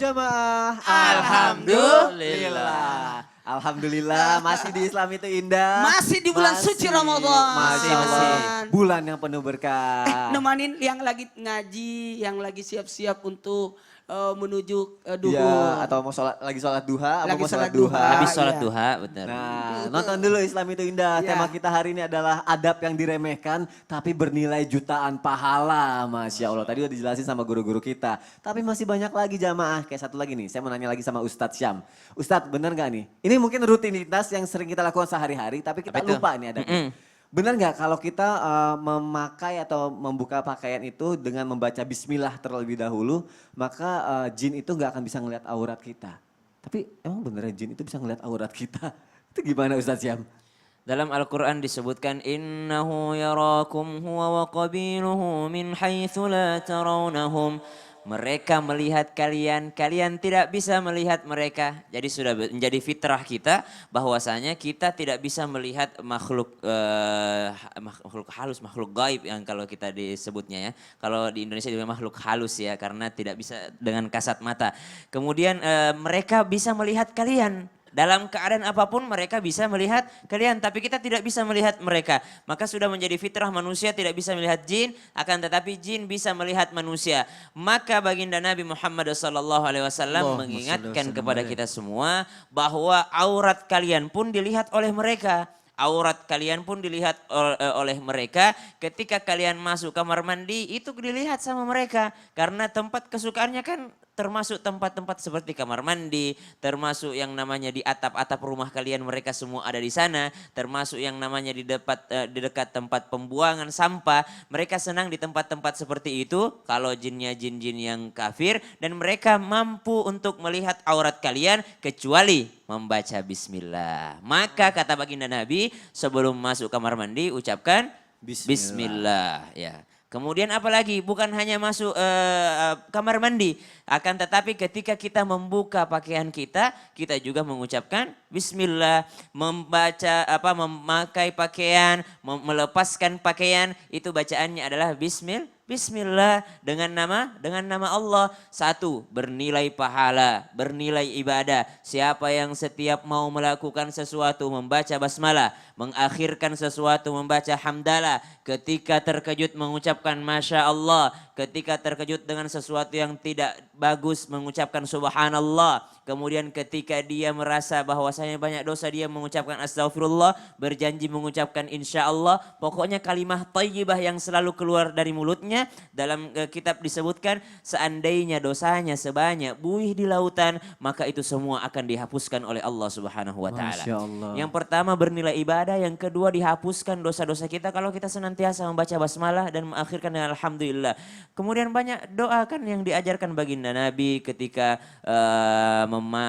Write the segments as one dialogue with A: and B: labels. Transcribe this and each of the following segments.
A: jamaah?
B: Alhamdulillah.
A: Alhamdulillah masih di Islam itu indah.
C: Masih di bulan suci Ramadan.
A: Masya Allah. Bulan yang penuh berkah.
C: Nemanin yang lagi ngaji, yang lagi siap-siap untuk menuju duhur.
A: Iya, atau mau lagi sholat duha,
C: Lagi
A: mau
C: sholat
A: sholat duha.
C: duha.
B: Habis sholat
C: iya.
B: duha, benar.
A: Nah, nonton dulu Islam itu indah.
C: Iya.
A: Tema kita hari ini adalah adab yang diremehkan tapi bernilai jutaan pahala. Masya Allah, tadi udah dijelasin sama guru-guru kita. Tapi masih banyak lagi jamaah. Kayak satu lagi nih, saya mau nanya lagi sama Ustadz Syam. Ustadz bener gak nih? Ini mungkin rutinitas yang sering kita lakukan sehari-hari tapi kita
B: Apa itu?
A: lupa nih adabnya. Benar nggak kalau kita memakai atau membuka pakaian itu dengan membaca bismillah terlebih dahulu, maka jin itu nggak akan bisa ngelihat aurat kita. Tapi emang beneran jin itu bisa ngelihat aurat kita? Itu gimana Ustadz Syam?
B: Dalam Al-Quran disebutkan innahu yarakum huwa wa qabiluhu min haitsu la tarawnahum. Mereka melihat kalian, kalian tidak bisa melihat mereka. Jadi sudah menjadi fitrah kita bahwasanya kita tidak bisa melihat makhluk makhluk halus, makhluk gaib yang kalau kita disebutnya ya. Kalau di Indonesia juga makhluk halus ya karena tidak bisa dengan kasat mata. Kemudian mereka bisa melihat kalian. Dalam keadaan apapun mereka bisa melihat kalian, tapi kita tidak bisa melihat mereka. Maka sudah menjadi fitrah manusia tidak bisa melihat jin, akan tetapi jin bisa melihat manusia. Maka baginda Nabi Muhammad SAW mengingatkan kepada kita semua bahwa aurat kalian pun dilihat oleh mereka. Aurat kalian pun dilihat oleh mereka ketika kalian masuk kamar mandi itu dilihat sama mereka. Karena tempat kesukaannya kan termasuk tempat-tempat seperti kamar mandi, termasuk yang namanya di atap-atap rumah kalian mereka semua ada di sana, termasuk yang namanya di dekat tempat pembuangan sampah, mereka senang di tempat-tempat seperti itu kalau jinnya jin-jin yang kafir dan mereka mampu untuk melihat aurat kalian kecuali membaca bismillah. Maka kata baginda Nabi sebelum masuk kamar mandi ucapkan bismillah ya. Kemudian apalagi bukan hanya masuk kamar mandi, akan tetapi ketika kita membuka pakaian kita, kita juga mengucapkan bismillah, memakai pakaian, melepaskan pakaian, itu bacaannya adalah Bismillah dengan nama Allah. Satu, bernilai pahala, bernilai ibadah. Siapa yang setiap mau melakukan sesuatu membaca basmalah, mengakhirkan sesuatu membaca hamdalah, ketika terkejut mengucapkan masya Allah, ketika terkejut dengan sesuatu yang tidak bagus mengucapkan subhanallah, kemudian ketika dia merasa bahwasanya banyak dosa dia mengucapkan astagfirullah, berjanji mengucapkan insya Allah, pokoknya kalimah thayyibah yang selalu keluar dari mulutnya. Dalam kitab disebutkan seandainya dosanya sebanyak buih di lautan maka itu semua akan dihapuskan oleh Allah Subhanahu wa taala. Yang pertama bernilai ibadah, yang kedua dihapuskan dosa-dosa kita kalau kita senantiasa membaca basmalah dan mengakhirkan dengan alhamdulillah. Kemudian banyak doa kan yang diajarkan baginda Nabi ketika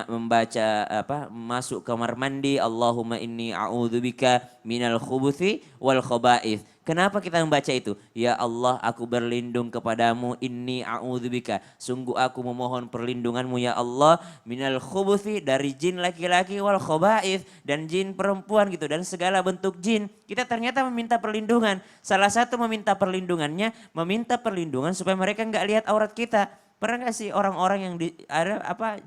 B: membaca masuk kamar mandi, Allahumma inni a'udzubika minal khubuthi wal khaba'ith. Kenapa kita membaca itu? Ya Allah, aku berlindung kepadamu, inni a'udzubika. Sungguh aku memohon perlindunganmu ya Allah, minal khubuthi, dari jin laki-laki, wal khaba'ith, dan jin perempuan gitu, dan segala bentuk jin. Kita ternyata meminta perlindungan. Salah satu meminta perlindungannya, meminta perlindungan supaya mereka nggak lihat aurat kita. Pernah gak sih orang-orang yang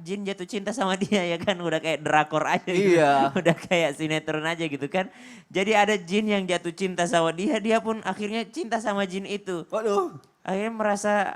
B: jin jatuh cinta sama dia ya kan, udah kayak drakor aja gitu.
A: Iya.
B: Udah kayak sinetron aja gitu kan. Jadi ada jin yang jatuh cinta sama dia, dia pun akhirnya cinta sama jin itu.
A: Waduh.
B: Akhirnya merasa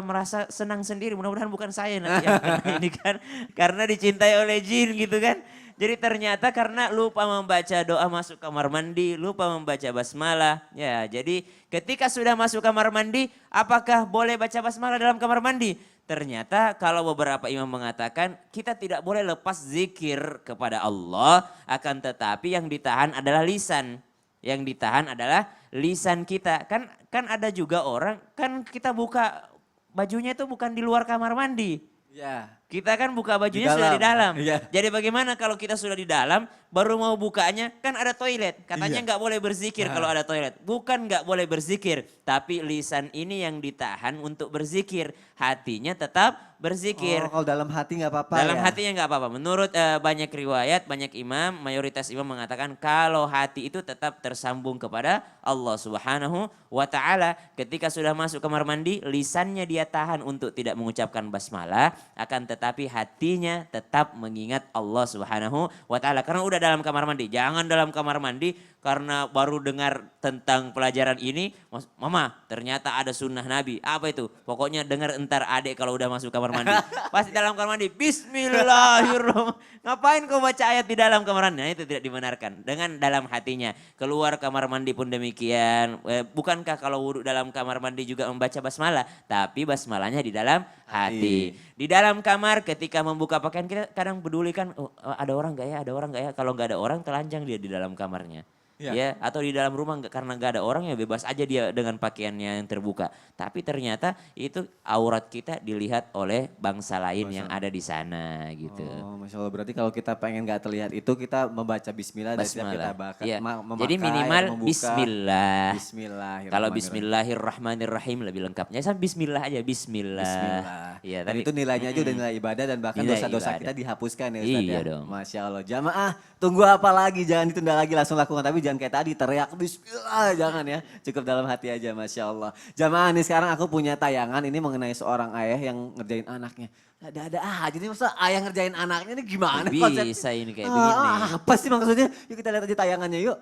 B: merasa senang sendiri, mudah-mudahan bukan saya nanti yang kena ini kan. Karena dicintai oleh jin gitu kan. Jadi ternyata karena lupa membaca doa masuk kamar mandi, lupa membaca basmalah. Ya, jadi ketika sudah masuk kamar mandi, apakah boleh baca basmalah dalam kamar mandi? Ternyata kalau beberapa imam mengatakan kita tidak boleh lepas zikir kepada Allah, akan tetapi yang ditahan adalah lisan. Yang ditahan adalah lisan kita. Kan ada juga orang, kan kita buka bajunya itu bukan di luar kamar mandi.
A: Ya.
B: Kita kan buka bajunya sudah di dalam.
A: Iya.
B: Jadi bagaimana kalau kita sudah di dalam, baru mau bukanya, kan ada toilet. Katanya nggak boleh berzikir kalau ada toilet. Bukan nggak boleh berzikir, tapi lisan ini yang ditahan untuk berzikir. Hatinya tetap Berzikir.
A: Oh, kalau dalam hati nggak apa-apa
B: Dalam
A: ya?
B: hatinya nggak apa-apa. Menurut banyak riwayat, banyak imam, mayoritas imam mengatakan kalau hati itu tetap tersambung kepada Allah Subhanahu wa taala. Ketika sudah masuk kamar mandi, lisannya dia tahan untuk tidak mengucapkan basmalah, akan tetapi hatinya tetap mengingat Allah Subhanahu wa taala. Karena udah dalam kamar mandi. Jangan dalam kamar mandi karena baru dengar tentang pelajaran ini, Mama, ternyata ada sunnah Nabi. Apa itu? Pokoknya dengar entar adik kalau udah masuk kamar mandi. Pasti dalam kamar mandi, Bismillahirrahmanirrahim. Ngapain kau baca ayat di dalam kamar mandi? Nah, itu tidak dibenarkan. Dengan dalam hatinya. Keluar kamar mandi pun demikian. Bukankah kalau wudhu dalam kamar mandi juga membaca basmalah? Tapi basmalahnya di dalam hati. Di dalam kamar ketika membuka pakaian kita kadang peduli kan, oh, ada orang gak ya, ada orang gak ya. Kalau gak ada orang telanjang dia di dalam kamarnya. Ya, atau di dalam rumah karena nggak ada orang ya bebas aja dia dengan pakaiannya yang terbuka. Tapi ternyata itu aurat kita dilihat oleh bangsa lain yang ada di sana gitu.
A: Oh, Masya Allah. Berarti kalau kita pengen nggak terlihat itu kita membaca bismillah dan setiap kita
B: Basmalah. Iya.
A: memakai,
B: Jadi minimal
A: membuka.
B: bismillah.
A: Bismillahirrahmanirrahim.
B: Kalau bismillahirrahmanirrahim lebih lengkapnya. Sama bismillah aja, bismillah.
A: Bismillah.
B: Iya,
A: Dan itu nilainya aja udah nilai ibadah dan bahkan
B: Nilai
A: dosa-dosa
B: ibadah.
A: kita dihapuskan ya Ustaz
B: Iya
A: ya.
B: dong.
A: Masya Allah. Jamaah, tunggu apa lagi? Jangan ditunda lagi, langsung lakukan. Tapi jangan kayak tadi teriak bismillah, jangan ya. Cukup dalam hati aja, Masya Allah. Jamaah, nih sekarang aku punya tayangan ini mengenai seorang ayah yang ngerjain anaknya. Ada aja nih, masa ayah ngerjain anaknya ini gimana konsepnya?
B: Bisa ini kayak begini.
A: Apa sih maksudnya? Yuk kita lihat aja tayangannya yuk.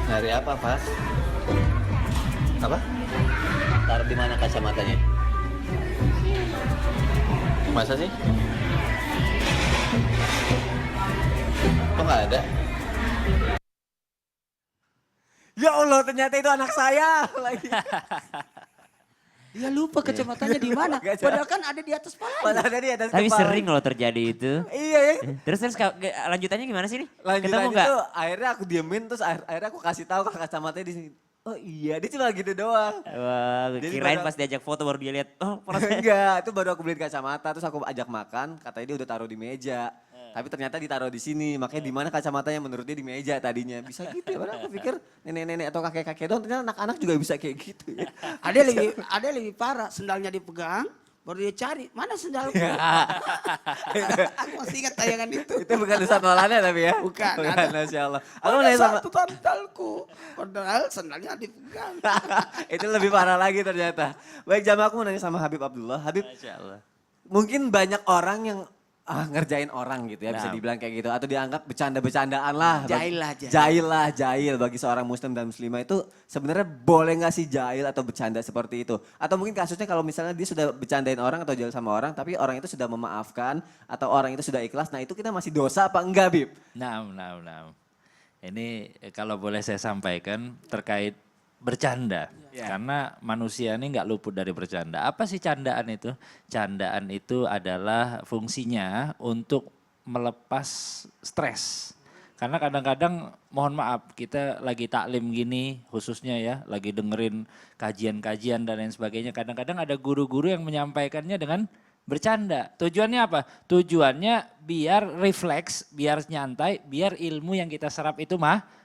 A: Nyari apa, Pas? Apa? Taruh di mana kacamatanya? Masa sih? Kok nggak ada? Ya Allah, ternyata itu anak saya lagi.
C: Ya lupa kacamatanya di mana.
A: Gak
C: Padahal kan ada di atas palanya.
A: Padahal ada di atas
B: Tapi
A: kepala.
B: sering loh terjadi itu.
A: Iya ya.
B: Terus lanjutannya gimana sih nih? Ketemu
A: Lanjutannya
B: nggak?
A: tuh akhirnya aku diemin terus akhirnya aku kasih tahu ke kacamatanya di sini. Oh iya, dia cuma gitu doang.
B: Wah,
A: Jadi
B: kirain
A: baru-
B: pas diajak foto baru dia lihat. Oh,
A: Enggak, itu baru aku beliin kacamata terus aku ajak makan, katanya dia udah taruh di meja. Tapi ternyata ditaruh di sini, makanya di mana kacamatanya menurut dia di meja tadinya. Bisa gitu ya, padahal aku pikir nenek-nenek atau kakek-kakek doang, ternyata anak-anak juga bisa kayak gitu ya.
C: Ada lebih parah, sendalnya dipegang, baru dia cari, mana sendalku? Aku masih ingat tayangan itu.
A: Itu bukan Ustaz Maulana tapi ya?
C: Bukan,
A: Bukan,
C: ada.
A: Masya Allah. Aku mau
C: Ada
A: nanya sama,
C: satu sandalku, padahal sendalnya dipegang.
A: itu lebih parah lagi ternyata. Baik jamaah, aku mau nanya sama Habib Abdullah. Habib,
B: Masya Allah.
A: mungkin banyak orang yang ngerjain orang gitu ya, bisa
B: Nah.
A: dibilang kayak gitu. Atau dianggap bercanda-bercandaan lah.
C: Jahil lah, jahil.
A: Jahil lah, jahil bagi seorang muslim dan muslimah itu sebenarnya boleh gak sih jahil atau bercanda seperti itu? Atau mungkin kasusnya kalau misalnya dia sudah bercandain orang atau jahil sama orang, tapi orang itu sudah memaafkan atau orang itu sudah ikhlas, nah itu kita masih dosa apa enggak, Bib?
D: Nah. Ini kalau boleh saya sampaikan terkait bercanda.
A: Ya.
D: Karena manusia ini nggak luput dari bercanda. Apa sih candaan itu? Candaan itu adalah fungsinya untuk melepas stres. Karena kadang-kadang mohon maaf kita lagi taklim gini khususnya ya, lagi dengerin kajian-kajian dan lain sebagainya. Kadang-kadang ada guru-guru yang menyampaikannya dengan bercanda. Tujuannya apa? Tujuannya biar refleks, biar nyantai, biar ilmu yang kita serap itu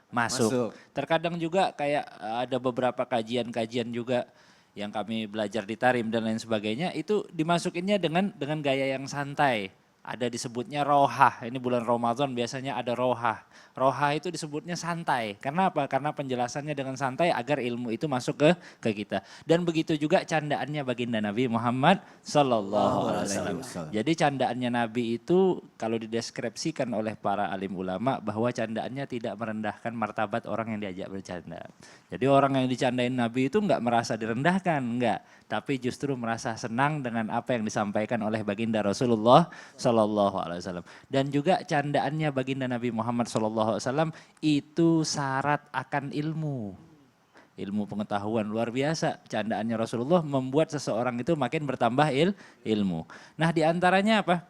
D: masuk. Terkadang juga kayak ada beberapa kajian-kajian juga yang kami belajar di Tarim dan lain sebagainya itu dimasukinnya dengan gaya yang santai. Ada disebutnya rohah, ini bulan Ramadan biasanya ada rohah. Rohah itu disebutnya santai, karena apa? Karena penjelasannya dengan santai agar ilmu itu masuk ke kita. Dan begitu juga candaannya baginda Nabi Muhammad Sallallahu Alaihi Wasallam. Jadi candaannya Nabi itu kalau dideskripsikan oleh para alim ulama bahwa candaannya tidak merendahkan martabat orang yang diajak bercanda. Jadi orang yang dicandain Nabi itu enggak merasa direndahkan, enggak. Tapi justru merasa senang dengan apa yang disampaikan oleh baginda Rasulullah Sallallahu Alaihi Wasallam. Dan juga candaannya baginda Nabi Muhammad Sallallahu Alaihi Wasallam itu syarat akan ilmu. Ilmu pengetahuan luar biasa. Candaannya Rasulullah membuat seseorang itu makin bertambah ilmu. Nah diantaranya apa?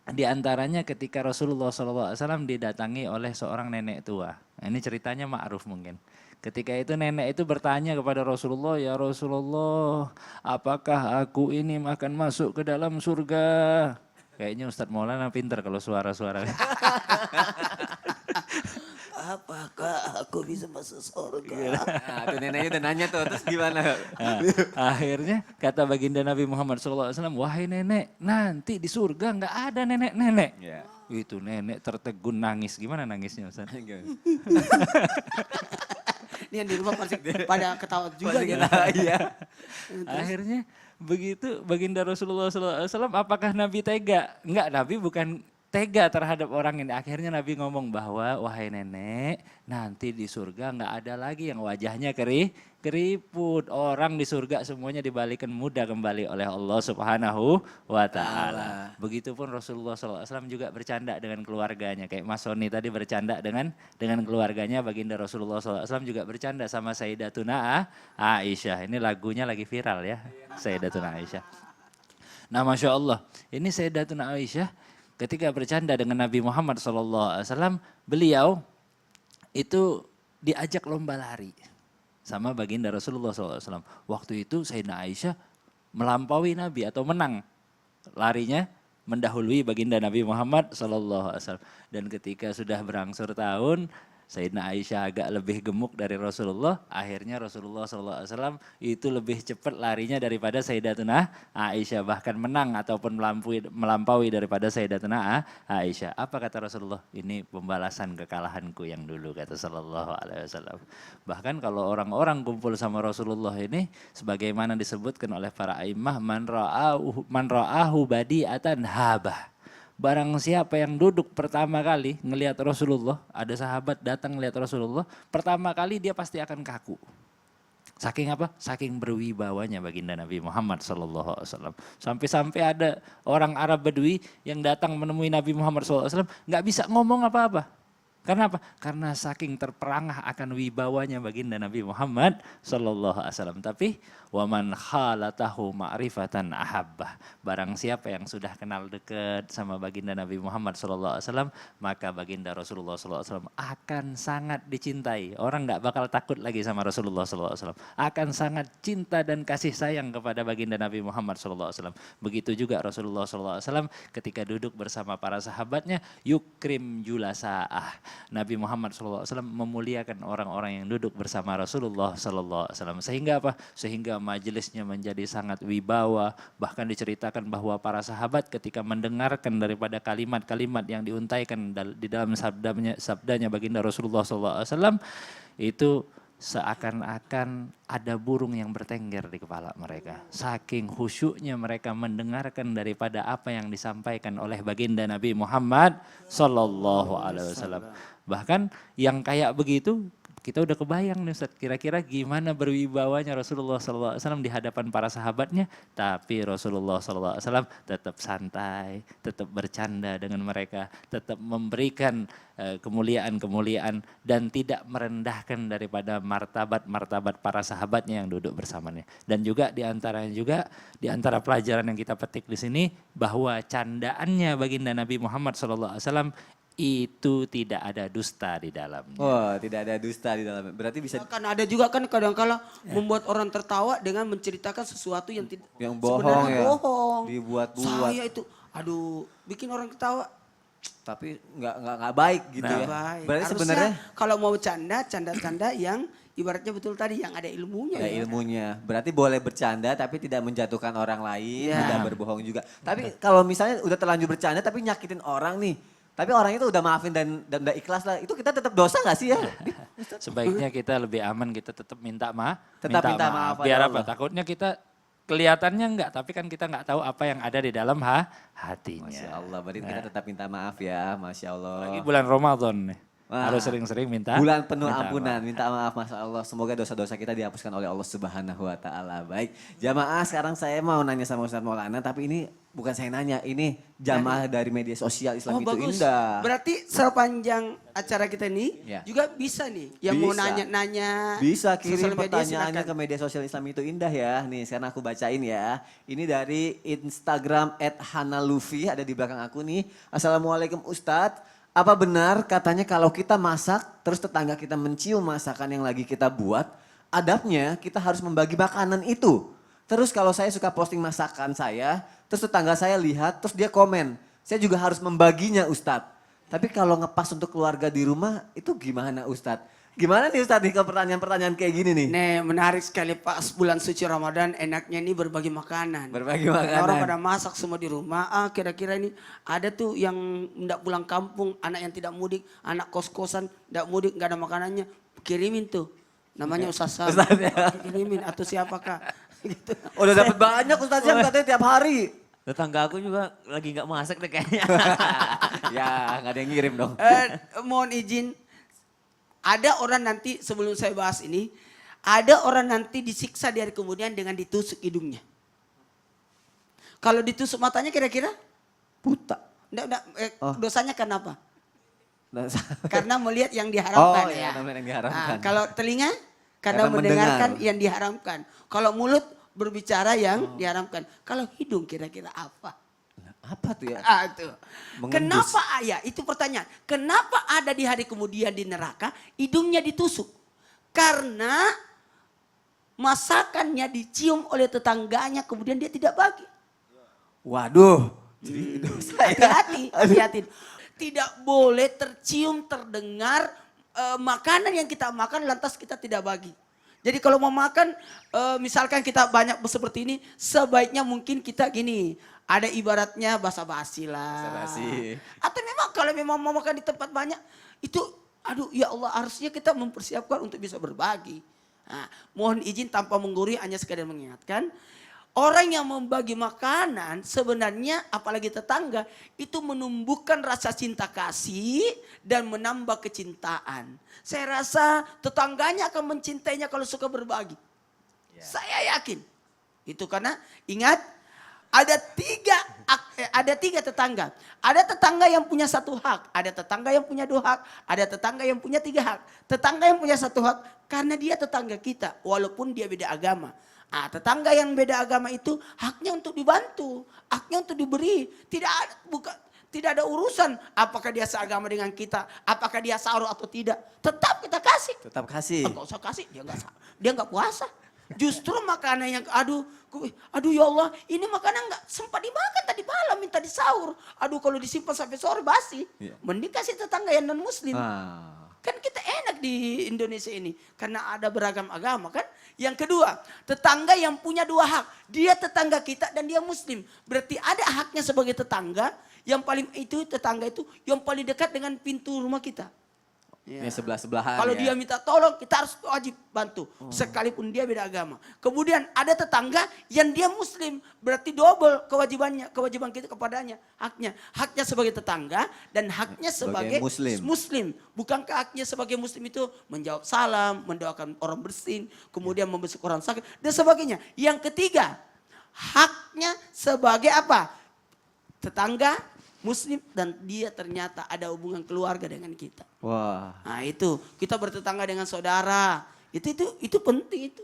D: Di antaranya ketika Rasulullah SAW didatangi oleh seorang nenek tua. Nah, ini ceritanya ma'ruf mungkin. Ketika itu nenek itu bertanya kepada Rasulullah, ya Rasulullah, apakah aku ini akan masuk ke dalam surga? Kayaknya Ustadz Maulana pinter kalau suara-suara.
C: apakah aku bisa masuk surga?
A: Nah, tuh neneknya udah nanya tuh, terus gimana?
D: Nah, akhirnya kata baginda Nabi Muhammad SAW, wahai nenek, nanti di surga nggak ada nenek-nenek.
A: Ya.
D: Itu nenek tertegun nangis. Gimana nangisnya Ustaz?
C: Ini yang di rumah pasti pada ketawa juga gitu.
A: Iya.
D: Akhirnya begitu baginda Rasulullah SAW, apakah Nabi tega? Enggak, Nabi bukan tega terhadap orang ini. Akhirnya Nabi ngomong bahwa wahai nenek, nanti di surga nggak ada lagi yang wajahnya keriput. Orang di surga semuanya dibalikan mudah kembali oleh Allah Subhanahu wa Ta'ala. Begitupun Rasulullah SAW juga bercanda dengan keluarganya. Kayak Mas Soni tadi bercanda dengan keluarganya, baginda Rasulullah SAW juga bercanda sama Sayyidatuna Aisyah. Ini lagunya lagi viral ya, Sayyidatuna Aisyah. Nah Masya Allah, ini Sayyidatuna Aisyah ketika bercanda dengan Nabi Muhammad SAW, beliau itu diajak lomba lari sama baginda Rasulullah SAW. Waktu itu Sayyidina Aisyah melampaui Nabi atau menang. Larinya mendahului baginda Nabi Muhammad SAW. Dan ketika sudah berangsur tahun, Sayyidina Aisyah agak lebih gemuk dari Rasulullah. Akhirnya Rasulullah SAW itu lebih cepat larinya daripada Sayyidatuna Aisyah. Bahkan menang ataupun melampaui daripada Sayyidatuna Aisyah. Apa kata Rasulullah? Ini pembalasan kekalahanku yang dulu, kata Sallallahu Alaihi Wasallam. Bahkan kalau orang-orang kumpul sama Rasulullah ini, sebagaimana disebutkan oleh para a'immah, man ra'ahu badi'atan habah. Barang siapa yang duduk pertama kali ngelihat Rasulullah, ada sahabat datang ngelihat Rasulullah, pertama kali dia pasti akan kaku. Saking apa? Saking berwibawanya baginda Nabi Muhammad SAW. Sampai-sampai ada orang Arab Badui yang datang menemui Nabi Muhammad SAW, nggak bisa ngomong apa-apa. Karena apa? Karena saking terperangah akan wibawanya baginda Nabi Muhammad SAW. Tapi waman khalatahu ma'rifatan ahabbah. Barang siapa yang sudah kenal dekat sama baginda Nabi Muhammad SAW, maka baginda Rasulullah SAW akan sangat dicintai. Orang tidak bakal takut lagi sama Rasulullah SAW. Akan sangat cinta dan kasih sayang kepada baginda Nabi Muhammad SAW. Begitu juga Rasulullah SAW ketika duduk bersama para sahabatnya, yukrim julasa'ah. Nabi Muhammad SAW memuliakan orang-orang yang duduk bersama Rasulullah SAW. Sehingga apa? Sehingga majelisnya menjadi sangat wibawa. Bahkan diceritakan bahwa para sahabat ketika mendengarkan daripada kalimat-kalimat yang diuntaikan di dalam sabdanya baginda Rasulullah SAW, itu seakan-akan ada burung yang bertengger di kepala mereka. Saking khusyuknya mereka mendengarkan daripada apa yang disampaikan oleh baginda Nabi Muhammad SAW. Bahkan yang kayak begitu kita udah kebayang nih Ustaz, kira-kira gimana berwibawanya Rasulullah SAW di hadapan para sahabatnya. Tapi Rasulullah SAW tetap santai, tetap bercanda dengan mereka, tetap memberikan kemuliaan-kemuliaan dan tidak merendahkan daripada martabat-martabat para sahabatnya yang duduk bersamanya. Dan juga di antara pelajaran yang kita petik di sini bahwa candaannya baginda Nabi Muhammad SAW itu tidak ada dusta di dalamnya.
A: Oh, tidak ada dusta di dalamnya. Berarti bisa
C: Kan ada juga kan kadang-kala membuat orang tertawa dengan menceritakan sesuatu yang tidak
A: yang bohong
C: sebenarnya
A: ya.
C: bohong.
A: Dibuat-buat.
C: Saya itu, aduh, bikin orang ketawa.
A: Tapi nggak baik gitu ya.
C: Baik.
A: Berarti
C: Harusnya
A: sebenarnya
C: kalau mau canda yang ibaratnya betul tadi yang ada ilmunya.
A: ada
C: ya.
A: ilmunya. Berarti boleh bercanda tapi tidak menjatuhkan orang lain,
C: Ya.
A: tidak berbohong juga. Tapi kalau misalnya udah terlanjur bercanda tapi nyakitin orang nih. Tapi orang itu udah maafin dan udah ikhlas lah. Itu kita tetap dosa gak sih ya?
D: Sebaiknya kita lebih aman, kita tetap minta maaf.
A: Tetap minta maaf pada
D: Biar
A: Allah.
D: apa? Takutnya kita kelihatannya enggak, tapi kan kita enggak tahu apa yang ada di dalam hatinya.
A: Masya Allah, berarti kita tetap minta maaf ya. Masya Allah.
D: Lagi bulan Ramadan nih.
A: Wah.
D: Harus sering-sering minta.
A: Bulan penuh
D: minta
A: ampunan,
D: maaf.
A: minta maaf Masya Allah. Semoga dosa-dosa kita dihapuskan oleh Allah Subhanahu wa Ta'ala. Baik, jamaah sekarang saya mau nanya sama Ustadz Maulana, tapi ini bukan saya nanya, ini jamaah dari media sosial Islam itu
C: bagus.
A: indah.
C: Berarti sepanjang acara kita ini
A: Ya.
C: juga bisa nih yang mau
A: Bisa.
C: nanya-nanya.
A: Bisa
C: sosial
A: kirim
C: media,
A: pertanyaannya
C: silakan.
A: ke media sosial Islam itu indah ya. Nih sekarang aku bacain ya. Ini dari Instagram @hanalufi, ada di belakang aku nih. Assalamualaikum Ustadz. Apa benar katanya kalau kita masak terus tetangga kita mencium masakan yang lagi kita buat, adabnya kita harus membagi makanan itu. Terus kalau saya suka posting masakan saya, terus tetangga saya lihat, terus dia komen. Saya juga harus membaginya Ustadz. Tapi kalau ngepas untuk keluarga di rumah itu gimana Ustadz? Gimana nih Ustadz nih ke pertanyaan-pertanyaan kayak gini nih?
C: Nih menarik sekali pas bulan suci Ramadan enaknya ini berbagi makanan.
A: Berbagi
C: Karena
A: makanan.
C: orang pada masak semua di rumah. Kira-kira ini ada tuh yang tidak pulang kampung, anak yang tidak mudik, anak kos-kosan tidak mudik, nggak ada makanannya, kirimin tuh. Namanya Ustaz Sam.
A: Ustaz ya.
C: Kirimin atau siapakah? Gitu.
A: Udah dapat banyak Ustadz Syam katanya tiap hari.
B: Tetangga aku juga lagi nggak masak deh kayaknya.
A: Ya nggak ada yang ngirim dong.
C: Mohon izin, ada orang nanti sebelum saya bahas ini, ada orang nanti disiksa di hari kemudian dengan ditusuk hidungnya. Kalau ditusuk matanya kira-kira?
A: Buta.
C: Nggak,
A: Oh.
C: dosanya karena apa?
A: Nah,
C: Karena melihat yang diharamkan
A: Oh,
C: ya.
A: iya, namanya yang diharamkan.
C: Kalau telinga karena
A: Karena
C: mendengarkan
A: mendengar.
C: yang diharamkan. Kalau mulut berbicara yang diharamkan. Kalau hidung kira-kira apa?
A: Apa tuh ya?
C: Tuh.
A: Mengendus.
C: Kenapa ya? Itu pertanyaan. Kenapa ada di hari kemudian di neraka hidungnya ditusuk? Karena masakannya dicium oleh tetangganya kemudian dia tidak bagi.
A: Waduh. Jadi dosa ya.
C: Hati-hati, hati-hati. Tidak boleh tercium, terdengar makanan yang kita makan lantas kita tidak bagi. Jadi kalau mau makan, misalkan kita banyak seperti ini, sebaiknya mungkin kita gini, ada ibaratnya basa-basi lah.
A: Basa-basi.
C: Atau memang kalau memang mau makan di tempat banyak, itu aduh ya Allah harusnya kita mempersiapkan untuk bisa berbagi. Nah, mohon izin tanpa menggurui hanya sekadar mengingatkan, orang yang membagi makanan sebenarnya apalagi tetangga itu menumbuhkan rasa cinta kasih dan menambah kecintaan. Saya rasa tetangganya akan mencintainya kalau suka berbagi. Saya yakin. Itu karena ingat ada tiga tetangga. Ada tetangga yang punya satu hak, ada tetangga yang punya dua hak, ada tetangga yang punya tiga hak. Tetangga yang punya satu hak karena dia tetangga kita walaupun dia beda agama. Tetangga yang beda agama itu haknya untuk dibantu, haknya untuk diberi. Tidak ada urusan apakah dia seagama dengan kita, apakah dia sahur atau tidak. Tetap kita kasih.
A: Tetap kasih.
C: Enggak usah kasih, dia enggak puasa. Justru makanan yang aduh ya Allah, ini makanan enggak sempat dimakan tadi malam, minta disahur. Aduh kalau disimpan sampai sore basi.
A: Iya.
C: Mending kasih tetangga yang non muslim.
A: Ah.
C: Kan kita enak di Indonesia ini karena ada beragam agama kan. Yang kedua, tetangga yang punya dua hak. Dia tetangga kita dan dia muslim. Berarti ada haknya sebagai tetangga. Yang paling itu tetangga itu yang paling dekat dengan pintu rumah kita. Ya.
A: Ini sebelah-sebelahan
C: Kalau
A: ya.
C: dia minta tolong kita harus wajib bantu. Sekalipun dia beda agama. Kemudian ada tetangga yang dia muslim. Berarti double kewajiban kita kepadanya. Haknya sebagai tetangga dan haknya sebagai muslim. Bukankah haknya sebagai muslim itu menjawab salam, mendoakan orang bersin, kemudian membesuk orang sakit dan sebagainya. Yang ketiga, haknya sebagai apa? Tetangga muslim dan dia ternyata ada hubungan keluarga dengan kita.
A: Wah.
C: Nah itu, kita bertetangga dengan saudara. Itu penting itu.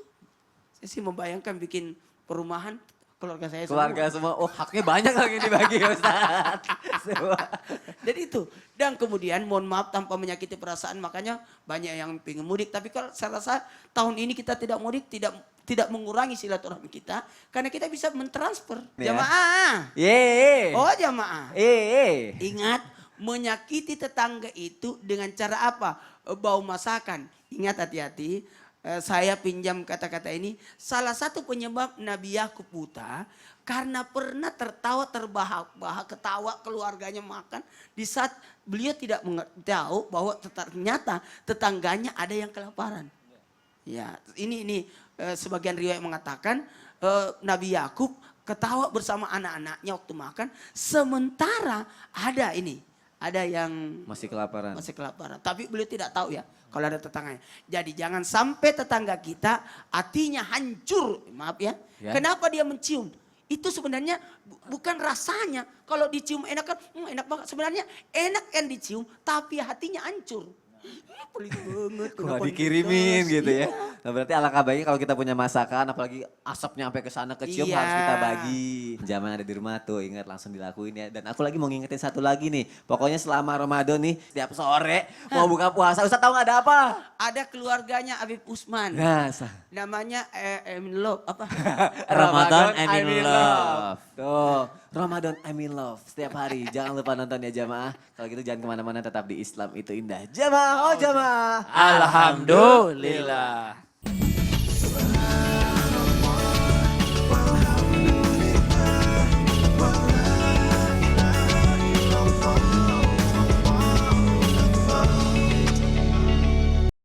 C: Saya sih membayangkan bikin perumahan keluarga saya
A: Keluarga semua. Oh haknya banyak lagi dibagi Ustaz. Semua.
C: Dan itu. Dan kemudian mohon maaf tanpa menyakiti perasaan makanya banyak yang pengen mudik. Tapi kalau saya rasa tahun ini kita tidak mudik, tidak mengurangi silaturahmi kita. Karena kita bisa mentransfer.
A: Ya.
C: Jamaah.
A: Yeay.
C: Oh jamaah. Ingat menyakiti tetangga itu dengan cara apa? Bau masakan. Ingat hati-hati. Saya pinjam kata-kata ini. Salah satu penyebab Nabi Yakub buta karena pernah tertawa terbahak-bahak ketawa keluarganya makan di saat beliau tidak tahu bahwa ternyata tetangganya ada yang kelaparan. Ya, ini sebagian riwayat mengatakan Nabi Yakub ketawa bersama anak-anaknya waktu makan sementara ada yang
A: Masih kelaparan.
C: tapi beliau tidak tahu ya kalau ada tetangganya. Jadi jangan sampai tetangga kita hatinya hancur. Maaf ya. Kenapa dia mencium? Itu sebenarnya bukan rasanya. Kalau dicium enak kan, enak banget. Sebenarnya enak yang dicium tapi hatinya hancur. Pelit banget.
A: Wah dikirimin gitu ya. Nah berarti alangkah baiknya kalau kita punya masakan apalagi asapnya sampai ke sana kecium
C: Iya.
A: harus kita bagi. Zaman ada di rumah tuh ingat langsung dilakuin ya. Dan aku lagi mau ngingetin satu lagi nih. Pokoknya selama Ramadan nih setiap sore mau buka puasa. Ustaz tahu nggak ada apa?
C: Ada keluarganya Habib Usman.
A: Nah,
C: Namanya Emin Love apa?
B: Ramadan I'm in love.
A: Tuh, Ramadan I'm in love setiap hari. Jangan lupa nonton ya jamaah. Kalau gitu jangan kemana-mana, tetap di Islam itu indah. Jamaah, oh jamaah.
D: Alhamdulillah.